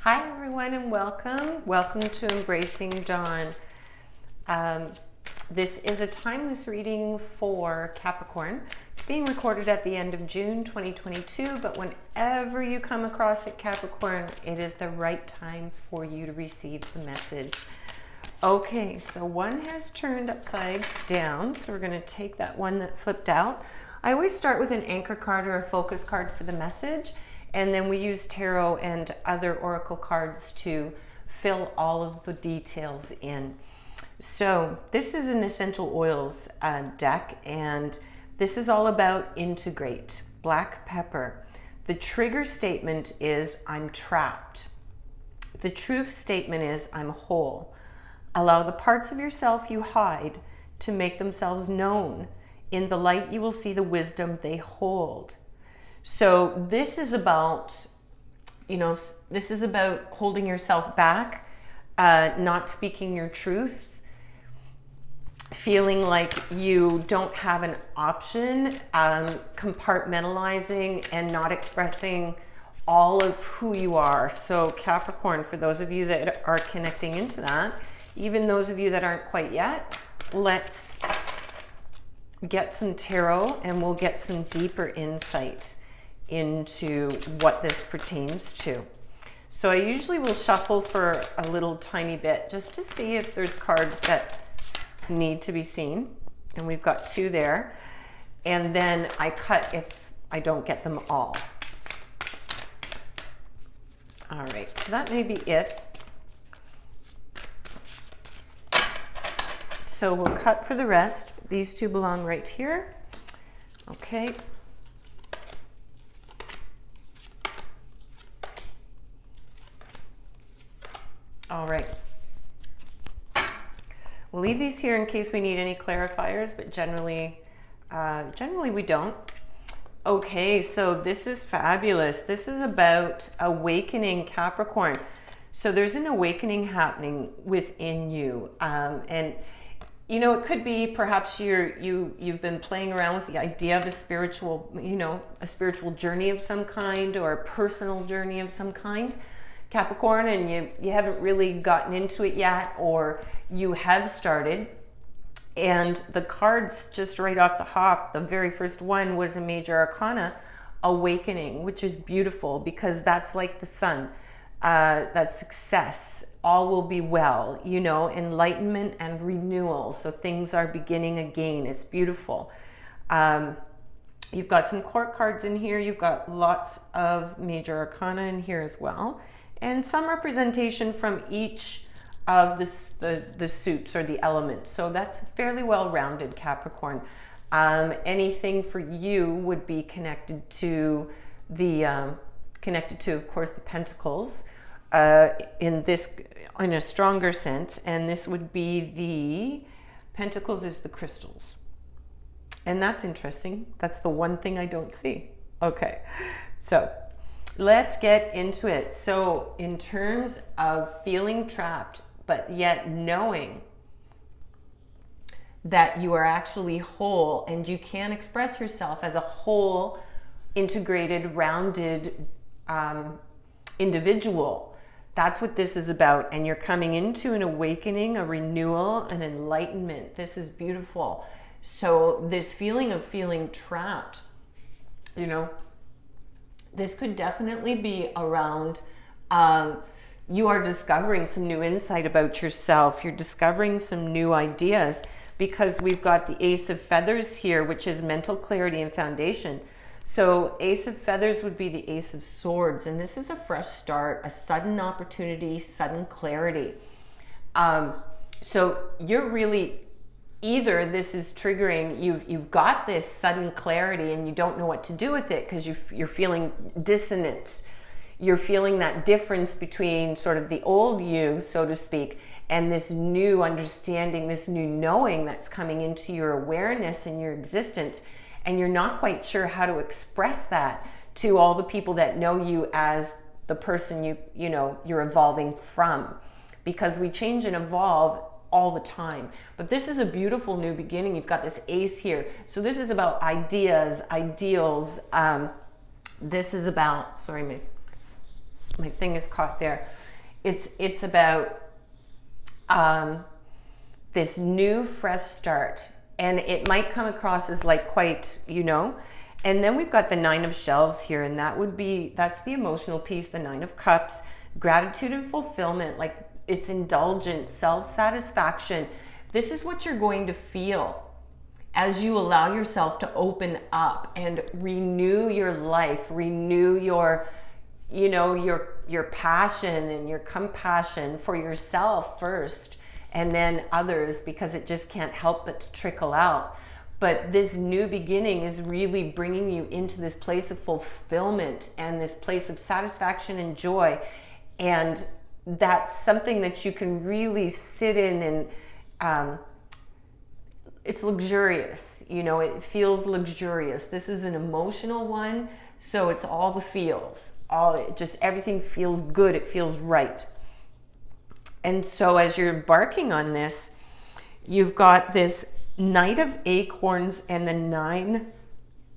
Hi everyone and welcome. Welcome to Embracing Dawn. This is a timeless reading for Capricorn. It's being recorded at the end of June 2022, but whenever you come across it, Capricorn, it is the right time for you to receive the message. Okay, so one has turned upside down, so we're going to take that one that flipped out. I always start with an anchor card or a focus card for the message. And then we use tarot and other oracle cards to fill all of the details in. So this is an essential oils deck, and this is all about integrate, black pepper. The trigger statement is I'm trapped. The truth statement is I'm whole. Allow the parts of yourself you hide to make themselves known. In the light you will see the wisdom they hold. So this is about, this is about holding yourself back, not speaking your truth, feeling like you don't have an option, compartmentalizing and not expressing all of who you are. So Capricorn, for those of you that are connecting into that, even those of you that aren't quite yet, let's get some tarot and we'll get some deeper insight into what this pertains to. So I usually will shuffle for a little tiny bit just to see if there's cards that need to be seen. And we've got two there. And then I cut if I don't get them all. All right, so that may be it. So we'll cut for the rest. These two belong right here. Okay. All right. We'll leave these here in case we need any clarifiers, but generally we don't. Okay, so this is fabulous. This is about awakening, Capricorn. So there's an awakening happening within you, and it could be perhaps you've been playing around with the idea of a spiritual, a spiritual journey of some kind or a personal journey of some kind, Capricorn, and you haven't really gotten into it yet, or you have started. And the cards just right off the hop, the very first one was a major arcana, awakening, which is beautiful because that's like the sun. That's success. All will be well, enlightenment and renewal. So things are beginning again. It's beautiful. You've got some court cards in here. You've got lots of major arcana in here as well. And some representation from each of the suits or the elements. So that's fairly well-rounded, Capricorn. Anything for you would be connected to of course, the pentacles in a stronger sense. And this would be the pentacles is the crystals. And that's interesting. That's the one thing I don't see. Okay, so let's get into it. So in terms of feeling trapped, but yet knowing that you are actually whole and you can express yourself as a whole, integrated, rounded individual. That's what this is about. And you're coming into an awakening, a renewal, an enlightenment. This is beautiful. So this feeling of feeling trapped, this could definitely be around you are discovering some new insight about yourself. You're discovering some new ideas because we've got the Ace of Feathers here, which is mental clarity and foundation. So Ace of Feathers would be the Ace of Swords, and this is a fresh start, a sudden opportunity, sudden clarity. So you're really, either this is triggering, you've got this sudden clarity and you don't know what to do with it because you're feeling dissonance. You're feeling that difference between sort of the old you, so to speak, and this new understanding, this new knowing that's coming into your awareness and your existence. And you're not quite sure how to express that to all the people that know you as the person you're evolving from, because we change and evolve all the time. But this is a beautiful new beginning. You've got this ace here. So this is about ideas, ideals. This is about, sorry, my thing is caught there. It's about this new fresh start, and it might come across as like quite, you know. And then we've got the 9 of shells here, and that's the emotional piece, the 9 of cups, gratitude and fulfillment, like it's indulgence, self-satisfaction. This is what you're going to feel as you allow yourself to open up and renew your life, renew your, you know, your passion and your compassion for yourself first, and then others, because it just can't help but to trickle out. But this new beginning is really bringing you into this place of fulfillment and this place of satisfaction and joy. And that's something that you can really sit in, and it's luxurious. You know, it feels luxurious. This is an emotional one, so it's all the feels. Everything feels good. It feels right. And so as you're embarking on this, you've got this Knight of Acorns and the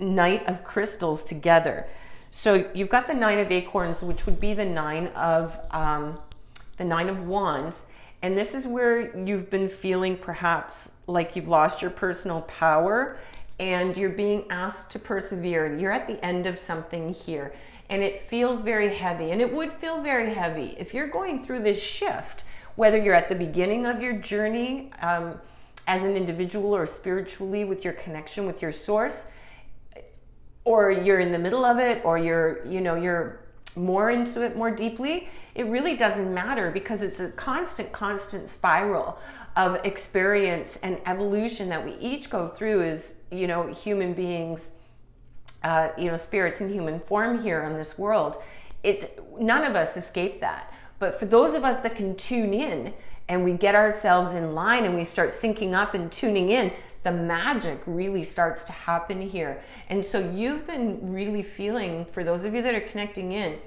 Knight of Crystals together. So you've got the 9 of Acorns, which would be the 9 of Wands, and this is where you've been feeling perhaps like you've lost your personal power, and you're being asked to persevere. You're at the end of something here, and it feels very heavy, and it would feel very heavy if you're going through this shift, whether you're at the beginning of your journey as an individual or spiritually with your connection with your source, or you're in the middle of it, or you're more into it more deeply. It really doesn't matter, because it's a constant spiral of experience and evolution that we each go through as, you know, human beings, you know, spirits in human form here on this world. None of us escape that. But for those of us that can tune in, and we get ourselves in line and we start syncing up and tuning in, the magic really starts to happen here. And so you've been really feeling, for those of you that are connecting in,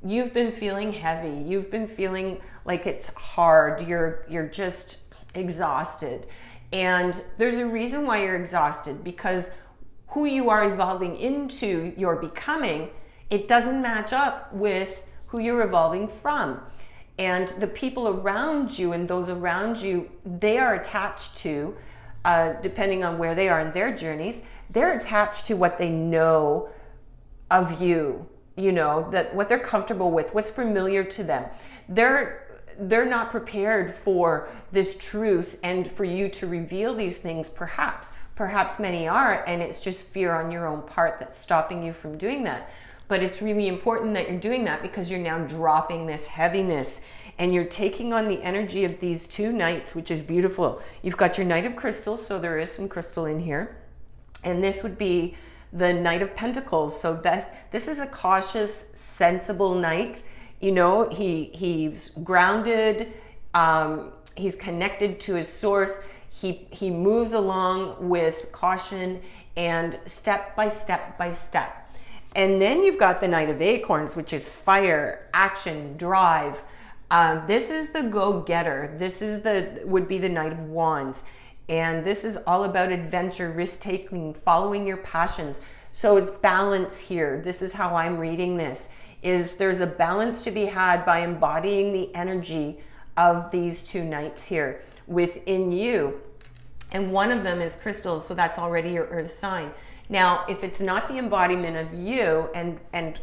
you've been feeling heavy. You've been feeling like it's hard. You're just exhausted. And there's a reason why you're exhausted, because who you are evolving into, your becoming, it doesn't match up with who you're evolving from. And the people around you and those around you, they are attached to, depending on where they are in their journeys, they're attached to what they know of you, you know, that what they're comfortable with, what's familiar to them. They're not prepared for this truth and for you to reveal these things. Perhaps many are, and it's just fear on your own part that's stopping you from doing that. But it's really important that you're doing that, because you're now dropping this heaviness and you're taking on the energy of these 2 knights, which is beautiful. You've got your Knight of Crystals, so there is some crystal in here. And this would be the Knight of Pentacles. So this is a cautious, sensible knight. You know, he's grounded, he's connected to his source. He moves along with caution and step by step by step. And then you've got the Knight of Acorns, which is fire, action, drive. This is the go-getter. This would be the Knight of Wands. And this is all about adventure, risk-taking, following your passions. So it's balance here. This is how I'm reading this, is there's a balance to be had by embodying the energy of these 2 knights here within you. And one of them is crystals, so that's already your earth sign. Now, if it's not the embodiment of you, and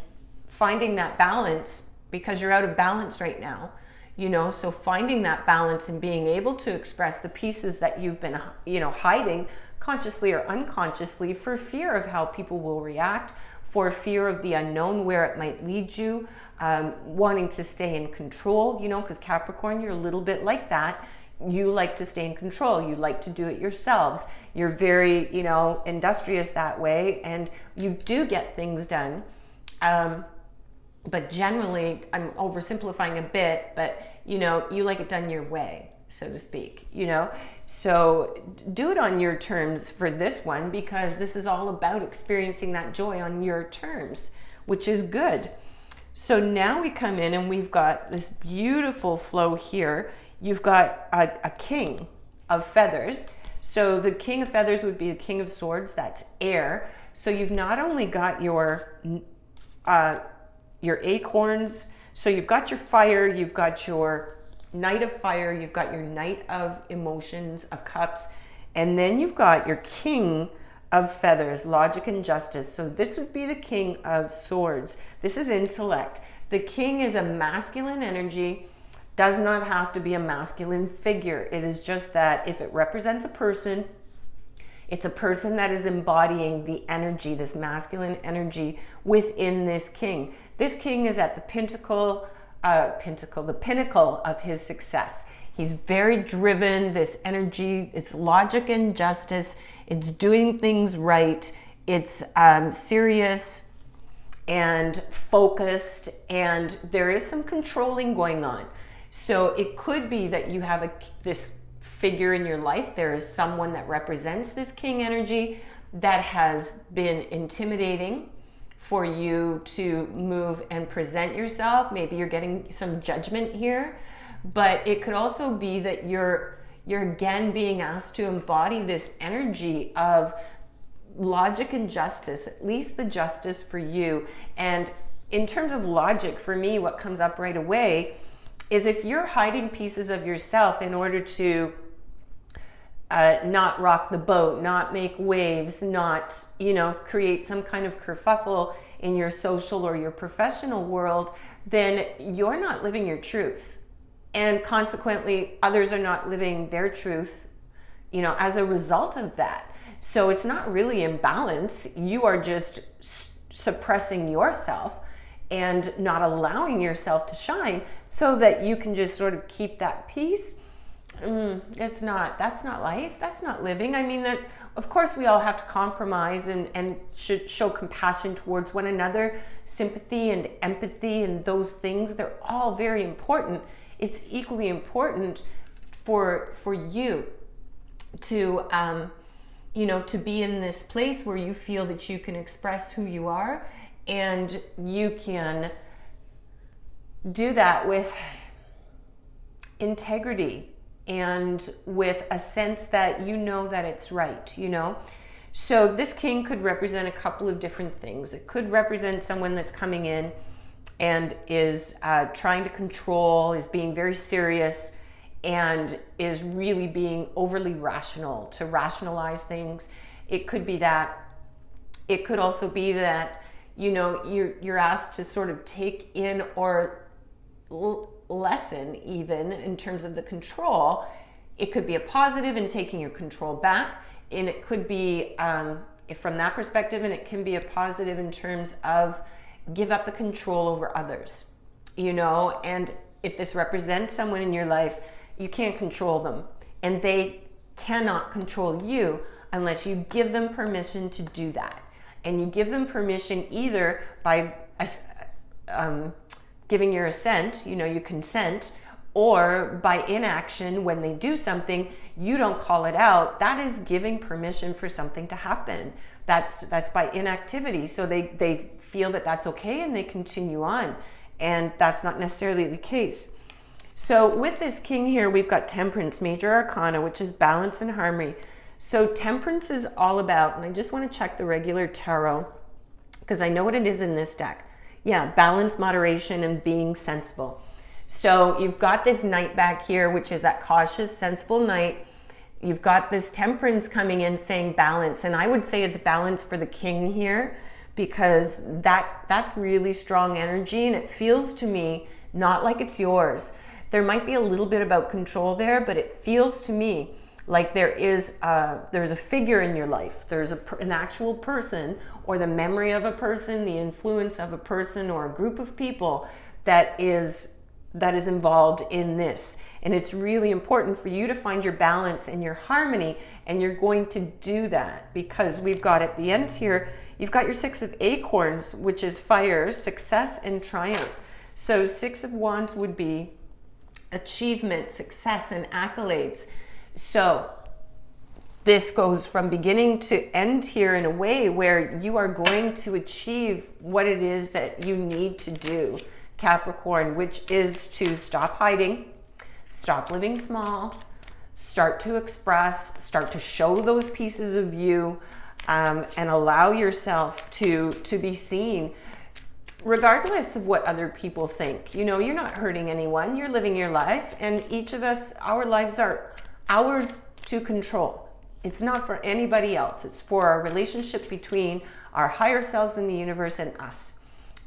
finding that balance, because you're out of balance right now, you know, so finding that balance and being able to express the pieces that you've been, you know, hiding consciously or unconsciously for fear of how people will react, for fear of the unknown, where it might lead you, wanting to stay in control, you know, because Capricorn, you're a little bit like that. You like to stay in control. You like to do it yourselves. You're very, you know, industrious that way, and you do get things done. But generally, I'm oversimplifying a bit, but, you know, you like it done your way, so to speak, you know? So do it on your terms for this one, because this is all about experiencing that joy on your terms, which is good. So now we come in and we've got this beautiful flow here. You've got a King of Feathers. So the King of Feathers would be the King of Swords, that's air. So you've not only got your acorns, So you've got your fire, you've got your Knight of Fire, you've got your Knight of Emotions, of Cups, and then you've got your King of Feathers, Logic and Justice. So this would be the King of Swords. This is intellect. The King is a masculine energy, does not have to be a masculine figure. It is just that if it represents a person, it's a person that is embodying the energy, this masculine energy within this king. This king is at the the pinnacle of his success. He's very driven, this energy, it's logic and justice, it's doing things right, it's serious and focused, and there is some controlling going on. So it could be that you have this figure in your life, there is someone that represents this king energy that has been intimidating for you to move and present yourself. Maybe you're getting some judgment here, but it could also be that you're again being asked to embody this energy of logic and justice, at least the justice for you. And in terms of logic, for me, what comes up right away is if you're hiding pieces of yourself in order to not rock the boat, not make waves, not, create some kind of kerfuffle in your social or your professional world, then you're not living your truth. And consequently, others are not living their truth, as a result of that. So it's not really in balance. You are just suppressing yourself and not allowing yourself to shine so that you can just sort of keep that peace. That's not life. That's not living. I mean, that of course we all have to compromise and should show compassion towards one another, sympathy and empathy and those things. They're all very important. It's equally important for you to, to be in this place where you feel that you can express who you are, and you can do that with integrity and with a sense that that it's right, So this king could represent a couple of different things. It could represent someone that's coming in and is trying to control, is being very serious, and is really being overly rational, to rationalize things. It could be that. It could also be that, you're asked to sort of take in or lessen, even in terms of the control. It could be a positive in taking your control back, and it could be from that perspective, and it can be a positive in terms of give up the control over others, and if this represents someone in your life, you can't control them, and they cannot control you unless you give them permission to do that. And you give them permission either by giving your assent, you consent, or by inaction. When they do something, you don't call it out. That is giving permission for something to happen. That's by inactivity. So they feel that that's okay and they continue on. And that's not necessarily the case. So with this king here, we've got Temperance, Major Arcana, which is balance and harmony. So Temperance is all about, and I just want to check the regular tarot because I know what it is in this deck. Yeah, balance, moderation, and being sensible. So you've got this Knight back here, which is that cautious, sensible Knight. You've got this Temperance coming in saying balance, and I would say it's balance for the king here because that's really strong energy, and it feels to me not like it's yours. There might be a little bit about control there, but it feels to me like there's a figure in your life. There's an actual person, or the memory of a person, the influence of a person or a group of people that is involved in this. And it's really important for you to find your balance and your harmony, and you're going to do that because we've got at the end here, you've got your Six of Acorns, which is fire, success, and triumph. So Six of Wands would be achievement, success, and accolades. So this goes from beginning to end here in a way where you are going to achieve what it is that you need to do, Capricorn, which is to stop hiding, stop living small, start to express, start to show those pieces of you, and allow yourself to be seen. regardless of what other people think. You know, you're not hurting anyone. You're living your life, and each of us, our lives are ours to control. It's not for anybody else. It's for our relationship between our higher selves in the universe and us.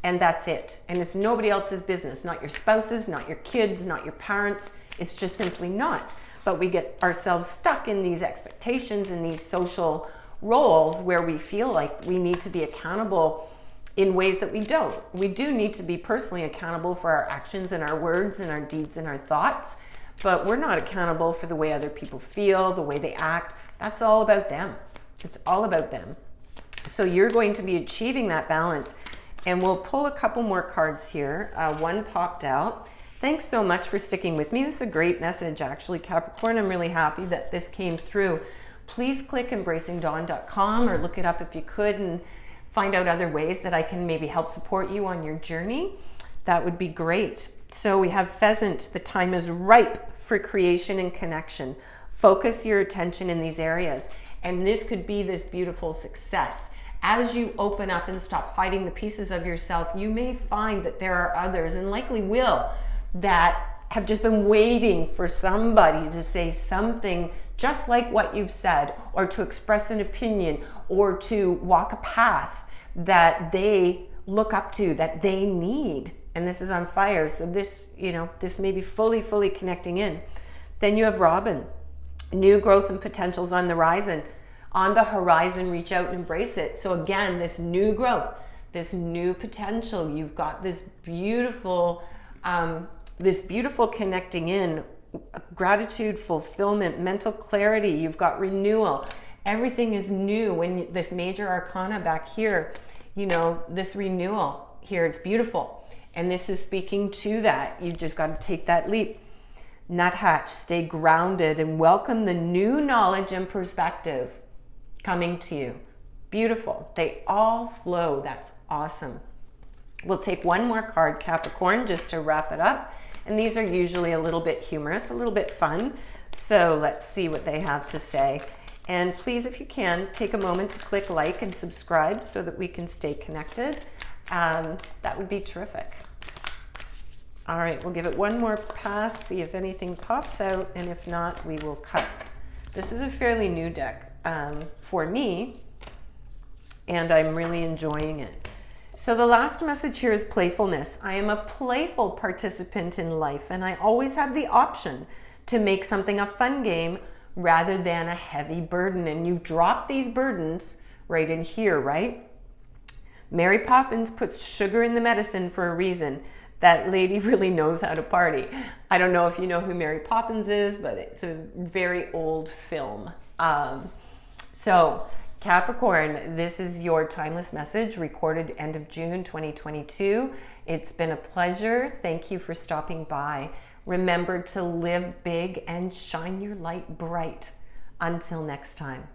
And that's it. And it's nobody else's business, not your spouses, not your kids, not your parents. It's just simply not. But we get ourselves stuck in these expectations and these social roles where we feel like we need to be accountable in ways that we don't. We do need to be personally accountable for our actions and our words and our deeds and our thoughts, but we're not accountable for the way other people feel, the way they act. That's all about them. It's all about them. So you're going to be achieving that balance. And we'll pull a couple more cards here. One popped out. Thanks so much for sticking with me. This is a great message, actually, Capricorn. I'm really happy that this came through. Please click embracingdawn.com or look it up if you could and find out other ways that I can maybe help support you on your journey. That would be great. So we have Pheasant. The time is ripe for creation and connection. Focus your attention in these areas. And this could be this beautiful success. As you open up and stop hiding the pieces of yourself, you may find that there are others, and likely will, that have just been waiting for somebody to say something just like what you've said, or to express an opinion, or to walk a path that they look up to, that they need. And this is on fire. So this, you know, this may be fully connecting in. Then you have Robin. New growth and potentials on the horizon. On the horizon, reach out and embrace it. So again, this new growth, this new potential, you've got this beautiful connecting in, gratitude, fulfillment, mental clarity. You've got renewal. Everything is new. When this major arcana back here, you know, this renewal here, it's beautiful. And this is speaking to that. You just got to take that leap. Nuthatch, stay grounded and welcome the new knowledge and perspective coming to you. Beautiful. They all flow. That's awesome. We'll take one more card, Capricorn, just to wrap it up. And these are usually a little bit humorous, a little bit fun. So let's see what they have to say. And please, if you can, take a moment to click like and subscribe so that we can stay connected. That would be terrific. All right, we'll give it one more pass, see if anything pops out, and if not, we will cut. This is a fairly new deck for me, and I'm really enjoying it. So the last message here is playfulness. I am a playful participant in life, and I always have the option to make something a fun game rather than a heavy burden. And you've dropped these burdens right in here, right? Mary Poppins puts sugar in the medicine for a reason. That lady really knows how to party. I don't know if you know who Mary Poppins is, but it's a very old film. So Capricorn, this is your timeless message recorded end of June 2022. It's been a pleasure. Thank you for stopping by. Remember to live big and shine your light bright. Until next time.